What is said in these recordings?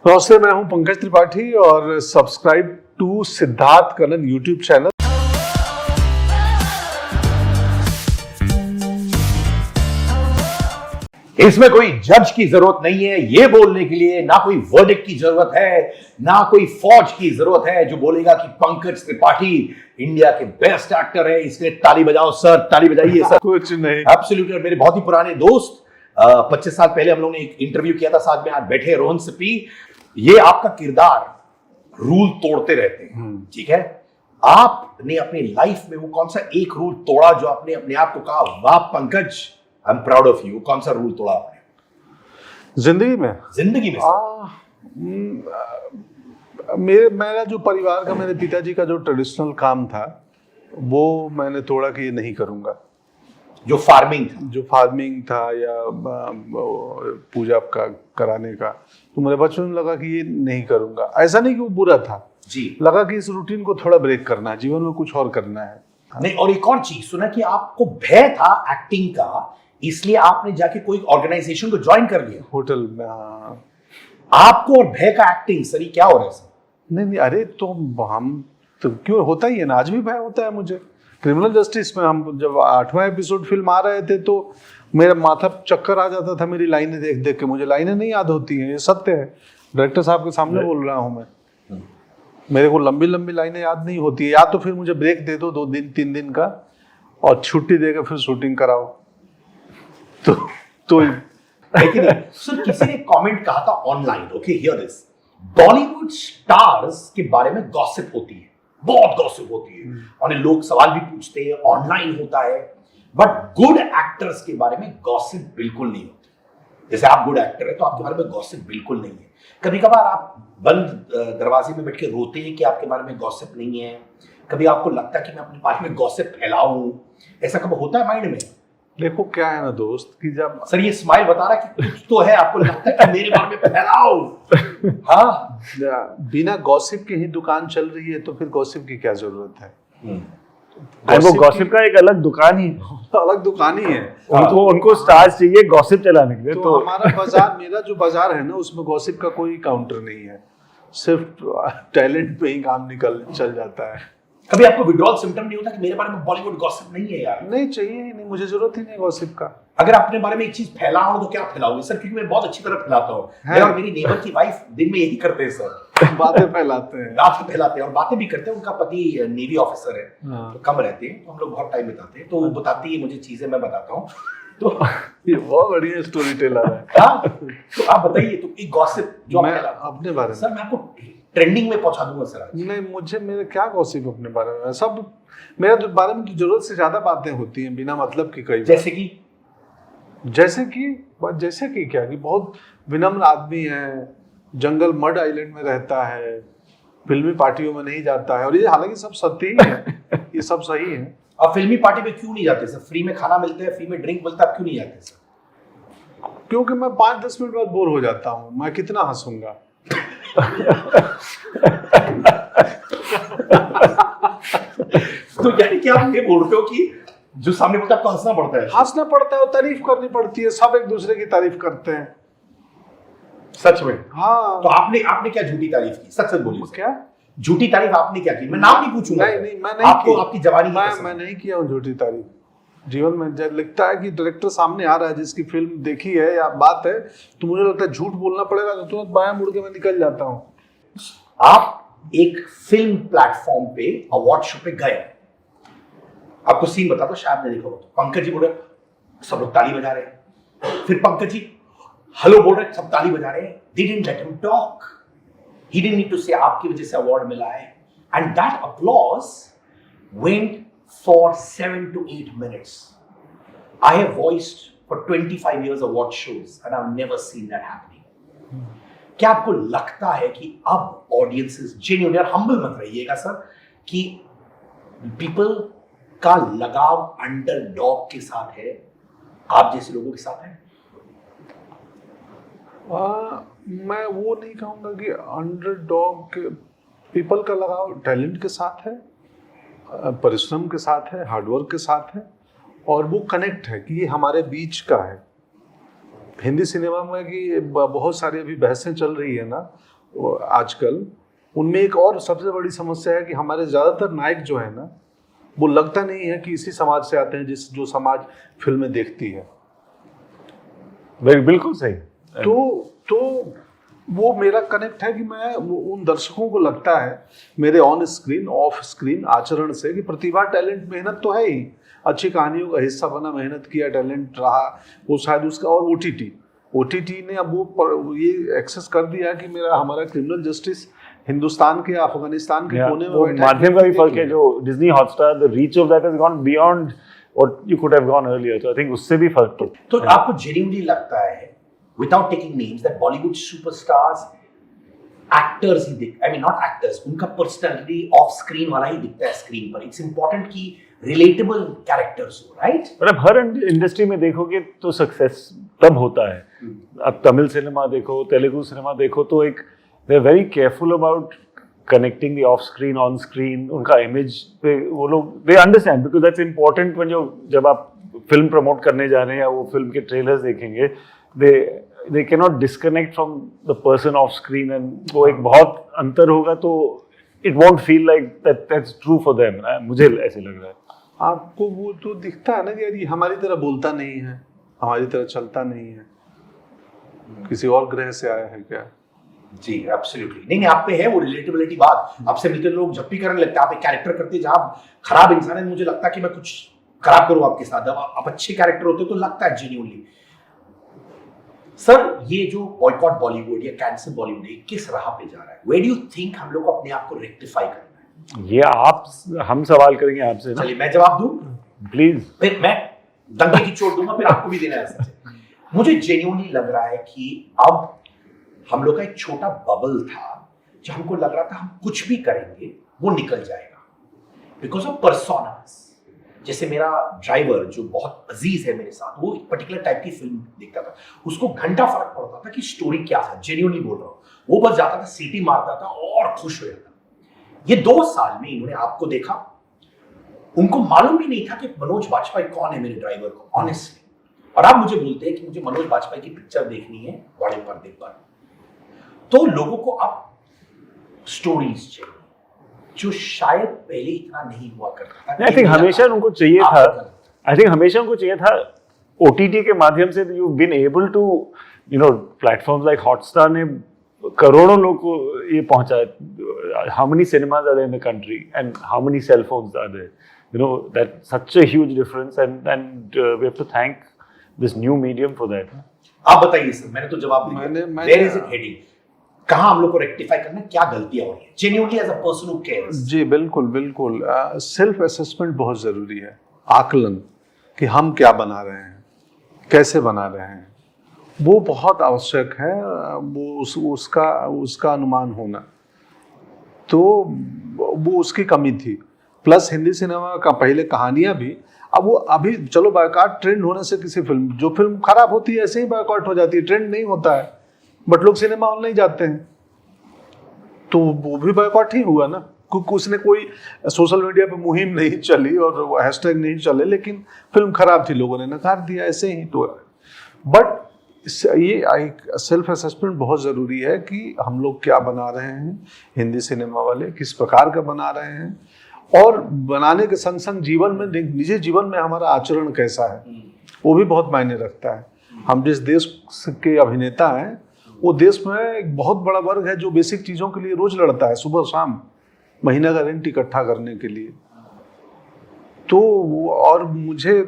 नमस्ते, मैं हूं पंकज त्रिपाठी और subscribe to Siddharth Kannan YouTube channel. इसमें कोई जज की जरूरत नहीं है ये बोलने के लिए, ना कोई वर्डिक्ट की जरूरत है, ना कोई फौज की जरूरत है जो बोलेगा कि पंकज त्रिपाठी इंडिया के बेस्ट एक्टर है, इसलिए ताली बजाओ सर, ताली बजाइए सर। कुछ नहीं। एब्सोल्युटली। मेरे बहुत ही पुराने दोस्त 25 साल पहले हम लोगों ने एक इंटरव्यू किया था साथ में, आज बैठे रोहन सिप्पी। ये आपका किरदार रूल तोड़ते रहते हैं, ठीक है। आपने अपनी लाइफ में वो कौन सा एक रूल तोड़ा जो आपने अपने आप को कहा वाह Pankaj I am proud of you? कौन सा रूल तोड़ा आपने जिंदगी में? जिंदगी में? मेरा जो परिवार का, मेरे पिताजी का जो ट्रेडिशनल काम था वो मैंने तोड़ा कि ये नहीं करूंगा। जो फार्मिंग था या पूजा का कराने का, तो मेरे बचपन में लगा कि ये नहीं करूंगा। ऐसा नहीं कि वो बुरा था जी, लगा कि इस रूटीन को थोड़ा ब्रेक करना है, जीवन में कुछ और करना है। नहीं, और एक और चीज सुना कि आपको भय था एक्टिंग का, इसलिए आपने जाके कोई ऑर्गेनाइजेशन को ज्वाइन कर लिया होटल में। हाँ, आपको और भय का एक्टिंग, सर ये क्या हो रहा है सर? नहीं, अरे तो हम तो क्यों, होता ही है ना, आज भी भय होता है मुझे। क्रिमिनल जस्टिस में हम जब 8वां एपिसोड फिल्म आ रहे थे तो मेरा माथा चक्कर आ जाता था मेरी लाइनें देख देख के। मुझे लाइनें नहीं याद होती हैं, ये सत्य है, डायरेक्टर साहब के सामने बोल रहा हूँ मैं। मेरे को लंबी लंबी लाइनें याद नहीं होती है, या तो फिर मुझे ब्रेक दे दो 2 दिन 3 दिन का और छुट्टी देकर फिर शूटिंग कराओ। तो लेकिन सर किसी ने कमेंट कहा था online, okay here this, Bollywood stars के बारे में गॉसिप होती है, बहुत गॉसिप होती है, और लोग सवाल भी पूछते हैं, ऑनलाइन होता है, बट गुड एक्टर्स के बारे में गॉसिप बिल्कुल नहीं होती। जैसे आप गुड एक्टर है तो आपके बारे में गॉसिप बिल्कुल नहीं है। कभी कभार आप बंद दरवाजे में बैठ के रोते हैं कि आपके बारे में गॉसिप नहीं है, कभी आपको लगता है कि मैं अपने बारे में गॉसिप फैलाऊं, ऐसा कब होता है माइंड में? देखो क्या है ना दोस्त, कि जब सर ये स्माइल बता रहा है कि कुछ तो है, आपको लगता है कि मेरे बारे में फैलाओ। हाँ, बिना गॉसिप के ही दुकान चल रही है तो फिर गॉसिप की क्या जरूरत है? वो गॉसिप का एक अलग दुकान ही अलग दुकान ही है। उनको स्टार्स चाहिए गॉसिप चलाने के लिए। तो हमारा बाजार, मेरा जो बाजार है ना, उसमें गॉसिप का कोई काउंटर नहीं है, सिर्फ टैलेंट पे ही काम चल जाता है। कभी आपको विड्रॉल सिम्टम नहीं होता कि मेरे बारे में बॉलीवुड गॉसिप नहीं है यार? नहीं चाहिए ही नहीं, मुझे जरूरत ही नहीं गॉसिप का। अगर अपने बारे में एक चीज फैलाओ तो क्या फैलाओगे सर? क्योंकि मैं बहुत अच्छी तरह फैलाता हूँ, और मेरी नेबर की वाइफ दिन में यही करते हैं सर, बातें फैलाते हैं, बातें फैलाते हैं और बातें भी करते हैं। उनका पति नेवी ऑफिसर है, तो कम रहते हैं, तो हम लोग बहुत टाइम बिताते हैं, तो वो बताती है मुझे चीजें, मैं बताता हूँ। तो ये बहुत बढ़िया स्टोरी टेलर है। तो आप बताइए, तो एक गॉसिप जो मैं अपने बारे में, सर मैं आपको ट्रेंडिंग में पहुंचा दूंगा सर। नहीं, मेरे क्या गॉसिप अपने बारे में, सब मेरे बारे में जरूरत से ज्यादा बातें होती हैं बिना मतलब की। कई जैसे कि क्या, कि बहुत विनम्र आदमी है, जंगल मड आइलैंड में रहता है, फिल्मी पार्टियों में नहीं जाता है, और ये हालांकि सब सत्य ही है, ये सब सही है। आप फिल्मी पार्टी में क्यों नहीं जाते सर? फ्री में खाना मिलता है, फ्री में ड्रिंक मिलता है, आप क्यों नहीं जाते सर? क्योंकि मैं 5-10 मिनट बाद बोर हो जाता हूँ, मैं कितना हंसूंगा। तो यानी कि आप ये बोल रहे हो कि जो सामने बोलता है आपको हंसना पड़ता है? हंसना पड़ता है और तारीफ करनी पड़ती है, सब एक दूसरे की तारीफ करते हैं। सच में? हाँ। तो आपने क्या झूठी तारीफ की? सच बोलिए। क्या झूठी तारीफ आपने क्या की? मैं नाम नहीं पूछूंगा। नहीं, मैं नहीं आपको आपकी जवानी मैं नहीं किया हूँ झूठी तारीफ जीवन में। जब लगता है कि डायरेक्टर सामने आ रहा है जिसकी फिल्म देखी है या बात है, तो मुझे लगता है झूठ बोलना पड़ेगा, तो तुरंत बायां मुड़ के मैं निकल जाता हूँ। आप एक फिल्म प्लेटफॉर्म पे अवार्ड शो पे गए, आपको सीन बता दो, शायद ने देखा हो। तो पंकज जी बोल रहे, सब लोग ताली बजा रहे हैं, फिर पंकज जी हेलो बोल रहे, सब ताली बजा रहे हैं। They didn't let him talk. He didn't need to say आपकी वजह से अवार्ड मिला है, and that applause went for 7 to 8 minutes. I have voiced for 25 years award shows and I've never seen that happening. क्या आपको लगता है कि अब ऑडियंसेस जेन्युइन, और हम्बल मत रहिएगा सर, कि पीपल का लगाव अंडरडॉग के साथ है, आप जैसे लोगों के साथ है? मैं वो नहीं कहूँगा कि अंडरडॉग, पीपल का लगाव टैलेंट के साथ है, परिश्रम के साथ है, हार्डवर्क के साथ है, और वो कनेक्ट है कि ये हमारे बीच का है। हिंदी सिनेमा में कि बहुत सारी अभी बहसें चल रही है ना आजकल, उनमें एक और सबसे बड़ी समस्या है कि हमारे ज़्यादातर नायक जो है ना, वो लगता नहीं है कि इसी समाज से आते हैं जो समाज फिल्में देखती है। बिल्कुल सही। तो वो मेरा कनेक्ट है कि मैं उन दर्शकों को लगता है मेरे ऑन स्क्रीन ऑफ स्क्रीन आचरण से कि प्रतिभा, टैलेंट, मेहनत तो है ही, अच्छी कहानियों का हिस्सा बना, मेहनत किया, टैलेंट रहा, वो शायद उसका। और ओटीटी ने अब वो ये एक्सेस कर दिया कि हमारा क्रिमिनल जस्टिस हिंदुस्तान के, अफगानिस्तान के कोने में बैठा है। माध्यम का भी फर्क है, जो Disney Hotstar, the reach of that has gone beyond what you could have gone earlier, तो आई थिंक उससे भी फर्क तो आपको जेन्युइनली लगता है, without taking names, that Bollywood superstars actors ही दिख, आई मीन नॉट एक्टर्स, उनका पर्सनालिटी ऑफ स्क्रीन वाला ही दिखता है स्क्रीन पर। इट्स इंपॉर्टेंट कि रिलेटेबल कैरेक्टर्स हो, राइट? मतलब हर इंडस्ट्री में देखोगे तो सक्सेस तब होता है। अब तमिल सिनेमा देखो, तेलुगु सिनेमा देखो, तो एक they are very careful about connecting the off screen on screen, उनका इमेज पे वो लोग they understand, because that's important when जब आप फिल्म प्रमोट करने जा रहे हैं या वो फिल्म के ट्रेलर्स देखेंगे, they cannot disconnect from the person off screen, and वो एक बहुत अंतर होगा, तो it won't feel like that's true for them। मुझे ऐसे लग रहा है। आपको वो तो दिखता है ना कि यार ये हमारी तरह बोलता नहीं है, हमारी तरह चलता नहीं है, किसी और ग्रह से आया है क्या? जी एब्सोल्युटली। नहीं, आप पे है वो रिलेटेबिलिटी बात। आपसे मिलते लोग जब भी करने लगते हैं, आप एक कैरेक्टर करते हैं जहां खराब इंसान है, मुझे लगता है कि मैं कुछ खराब करूं आपके साथ। जब आप अच्छे कैरेक्टर होते हो तो लगता है जेन्युइनली। सर, ये जो बॉयकॉट बॉलीवुड या कैंसिल बॉलीवुड, ये किस राह पे जा रहा है? वेयर डू यू थिंक हम लोग को अपने आप को रेक्टिफाई करना है? ये हम सवाल करेंगे आपसे ना। चलिए मैं जवाब दूं, प्लीज। फिर मैं दंगे की चोट दूंगा, फिर आपको भी देना है सच। मुझे जेन्युइनली लग रहा है कि अब हम लोग का एक छोटा बबल था, जो हमको लग रहा था हम कुछ भी करेंगे वो निकल जाएगा बिकॉज ऑफ पर्सोनास। जैसे मेरा ड्राइवर जो बहुत अजीज है मेरे साथ, वो एक पर्टिकुलर टाइप की फिल्म देखता था, उसको घंटा फर्क पड़ता था कि स्टोरी क्या था, जेन्युइनली बोल रहा हूँ। वो बस जाता था, सीटी मारता था और खुश हो जाता। ये 2 साल में इन्होंने आपको देखा, उनको मालूम भी नहीं था कि मनोज बाजपेयी कौन है मेरे ड्राइवर को, ऑनेस्टली। और आप मुझे बोलते हैं कि मुझे मनोज बाजपेयी की पिक्चर देखनी है बड़े पर्दे पर, तो लोगों को अब स्टोरीज चाहिए, जो शायद पहले इतना नहीं हुआ करता था। आई थिंक हमेशा उनको चाहिए था, आई थिंक हमेशा उनको चाहिए था। ओटीटी के माध्यम से you been able to, you know, platforms like Hotstar ने करोड़ों लोग को ये पहुंचा। How many cinemas are there in the country and how many cell phones are there, you know, that such a huge difference, and we have to thank this new medium for that. आप बताइए sir, मैंने तो जवाब दिया। Where is it heading? कहाँ हम लोग को रेक्टिफाई करना, क्या गलतियां हो रही है genuinely as a person who cares? जी बिल्कुल बिल्कुल, सेल्फ असेसमेंट बहुत जरूरी है, आकलन कि हम क्या बना रहे हैं, कैसे बना रहे हैं, वो बहुत आवश्यक है। वो उसका अनुमान होना, तो वो उसकी कमी थी। प्लस हिंदी सिनेमा का पहले कहानियां भी, अब वो अभी चलो बायकॉट ट्रेंड होने से किसी फिल्म, जो फिल्म खराब होती है ऐसे ही बायकॉट हो जाती है, ट्रेंड नहीं होता है, बट लोग सिनेमा हॉल नहीं जाते हैं, तो वो भी बायकॉट ही हुआ ना। उसने कोई सोशल मीडिया पे मुहिम नहीं चली और हैशटैग नहीं चले, लेकिन फिल्म खराब थी, लोगों ने नकार दिया, ऐसे ही तो। बट ये एक सेल्फ असेसमेंट बहुत ज़रूरी है कि हम लोग क्या बना रहे हैं, हिंदी सिनेमा वाले किस प्रकार का बना रहे हैं, और बनाने के संग संग जीवन में, निजी जीवन में हमारा आचरण कैसा है, वो भी बहुत मायने रखता है। हम जिस देश के अभिनेता हैं, वो देश में एक बहुत बड़ा वर्ग है जो बेसिक चीज़ों के लिए रोज लड़ता है, सुबह शाम, महीना का रेंट इकट्ठा करने के लिए। तो और मुझे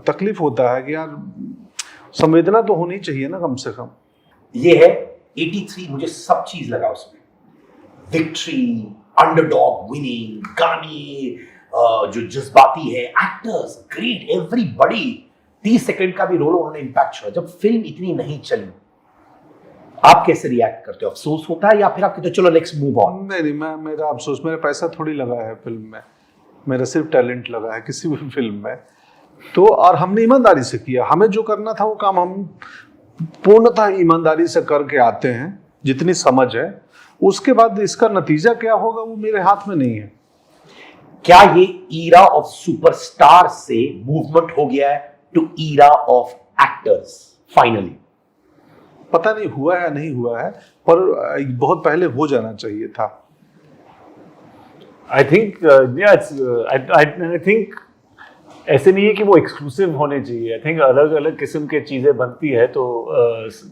तकलीफ होता है कि यार संवेदना तो होनी चाहिए ना कम से कम। ये है 83, मुझे सब चीज लगा उसमें, विक्ट्री, अंडरडॉग विनिंग, गाने जो जज्बाती है, एक्टर्स ग्रेट, एवरीबॉडी। 30 सेकंड का भी रोल उन्होंने इम्पैक्ट छोड़ा। जब फिल्म इतनी नहीं चली, आप कैसे रिएक्ट करते हो? अफसोस होता है या फिर आप कहते हो चलो नेक्स्ट मूव ऑन? नहीं, मेरा अफसोस, मेरा पैसा थोड़ी लगा है फिल्म में, मेरा सिर्फ टैलेंट लगा है किसी भी फिल्म में। तो और हमने ईमानदारी से किया, हमें जो करना था वो काम हम पूर्णतः ईमानदारी से करके आते हैं, जितनी समझ है। उसके बाद इसका नतीजा क्या होगा वो मेरे हाथ में नहीं है। क्या ये ईरा ऑफ सुपरस्टार से मूवमेंट हो गया है to era of actors finally? पता नहीं हुआ है या नहीं हुआ है, पर बहुत पहले हो जाना चाहिए था। आई थिंक आई थिंक ऐसे नहीं है कि वो एक्सक्लूसिव होने चाहिए। आई थिंक अलग अलग किस्म की चीजें बनती है, तो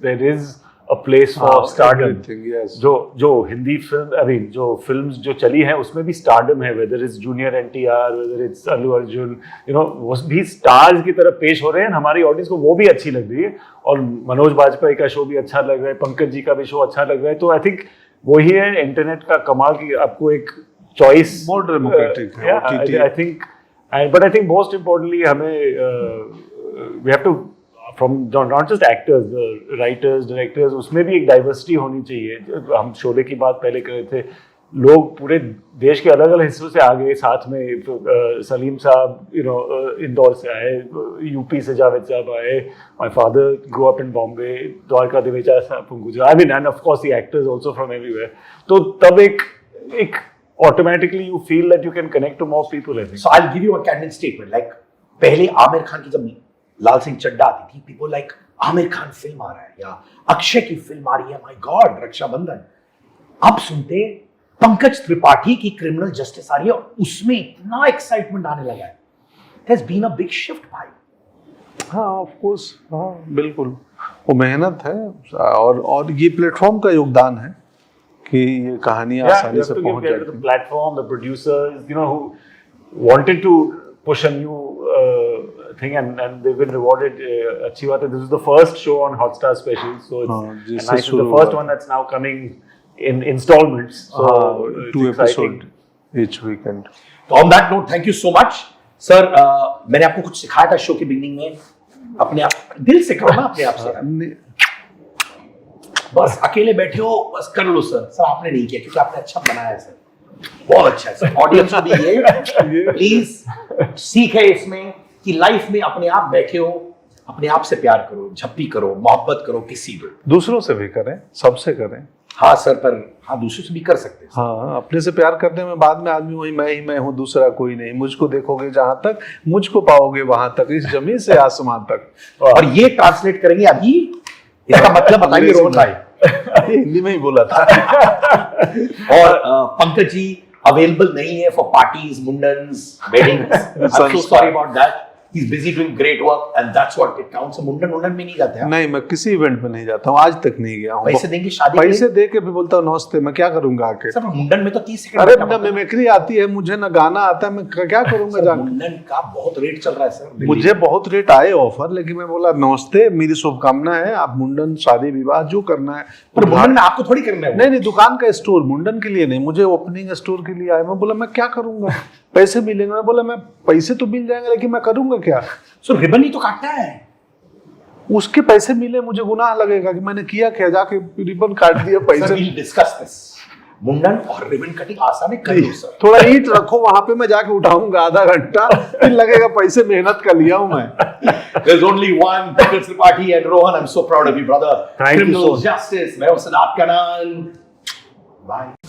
there is a place for stardom. Everything, yes. जो हिंदी फिल्म, आई मीन जो फिल्म्स जो चली हैं उसमें भी स्टारडम है, whether it's junior NTR, whether it's Allu Arjun, you know, वो भी स्टार्स की तरह पेश हो रहे हैं। हमारी ऑडियंस को वो भी अच्छी लग रही है, और मनोज बाजपेयी का शो भी अच्छा लग रहा है, पंकज जी का भी शो अच्छा लग रहा है। तो आई थिंक वही है इंटरनेट का कमाल कि आपको एक चॉइस More democratic है, OTT. I think, but I think most importantly हमें we have to from not just actors, writers, directors, उसमें भी एक डाइवर्सिटी होनी चाहिए। हम शोले की बात पहले कर रहे थे, लोग पूरे देश के अलग अलग हिस्सों से आ गए साथ में। सलीम साहब यू नो इंदौर से आए, यूपी से जावेद साहब आए, my father grow up in Bombay, Dwarka Divecha साहब from Gujarat, I mean, and of course the actors also from everywhere. तो तब एक automatically you feel that you can connect to more people, I think. So I'll give you a candid statement. Like पहले आमिर खान की जब लाल सिंह चड्ढा आती थी, people like Aamir Khan film आ रहा है या अक्षय की फिल्म आ रही है, my God, रक्षाबंधन। अब सुनते पंकज त्रिपाठी की क्रिमिनल जस्टिस आ रही है, उसमें इतना एक्साइटमेंट आने लगा है। There's been a big shift, भाई। हाँ, ऑफ कोर्स, हाँ बिल्कुल, वो मेहनत है और ये प्लेटफॉर्म का योगदान है कि ये कहानियां आसानी से पहुंच जाती हैं। Platform, the producers, you know, who wanted to push a new thing, and they've been rewarded. अच्छी बात है. This is the first show on Hotstar special, so it's and nice. It's the first one that's now coming in installments. So 2 episodes each weekend. तो on that note, thank you so much, sir. मैंने आपको कुछ सिखाया था show के beginning में, अपने आप दिल से करो ना, अपने आप से। बस अकेले बैठे हो, बस कर लो सर। सर आपने नहीं किया क्योंकि आपने अच्छा बनाया है सर, बहुत अच्छा है सर। ऑडियंस को भी ये प्लीज सीख है इसमें कि लाइफ में अपने आप बैठे हो, अपने आप से प्यार करो, झप्पी करो, मोहब्बत करो, किसी भी दूसरों से भी करें, सबसे करें। हाँ सर, पर हाँ दूसरों से भी कर सकते हैं। हाँ, अपने से प्यार करने में बाद में आदमी वही मैं ही मैं हूँ, दूसरा कोई नहीं। मुझको देखोगे जहां तक, मुझको पाओगे वहां तक, इस जमीन से आसमां तक। और ये ट्रांसलेट करेंगे अभी, इसका मतलब बताइए रोहन भाई। हिंदी में ही बोला था। और पंकज जी अवेलेबल नहीं है for parties, mundans, weddings. I am so sorry about that. He is busy doing great work and that's what it counts. मुंडन में नहीं जाते हैं? नहीं, मैं किसी इवेंट में नहीं जाता हूँ, आज तक नहीं गया हूँ। पैसे देंगे शादी पैसे दे के भी बोलता हूँ नमस्ते, मैं क्या करूंगा आके? सर मुंडन में तो 30 सेकंड। अरे ना मिमिक्री आती है मुझे, ना गाना आता है, मैं क्या करूंगा जाके? मुंडन का बहुत रेट चल रहा है सर। मुझे बहुत रेट आए ऑफर, लेकिन मैं बोला नमस्ते, मेरी शुभकामना है, आप मुंडन, शादी, विवाह जो करना है। पर मुंडन में आपको थोड़ी करना है। नहीं, दुकान का स्टोर, मुंडन के लिए नहीं, मुझे ओपनिंग स्टोर के लिए आए। मैं बोला मैं क्या करूंगा, पैसे मिलेंगे। मैं बोला मैं पैसे तो मिल जाएंगे, लेकिन मैं करूंगा क्या? सो रिबन ही तो काटना है, उसके पैसे मिले, मुझे गुनाह लगेगा कि मैंने किया क्या, जाके रिबन काट दिया, पैसे। Discuss this. मुंडन और रिबन कटिंग आसान है, कर लो सर। थोड़ा ईंट रखो वहां पे, मैं जाके उठाऊंगा आधा घंटा, फिर लगेगा पैसे मेहनत का लिया हूं मैं। There's only one Pankaj Tripathi and Rohan. I'm so proud of you, brother. Thank you so Criminal much. Justice. मैं हूं सिद्धार्थ कनान। Bye.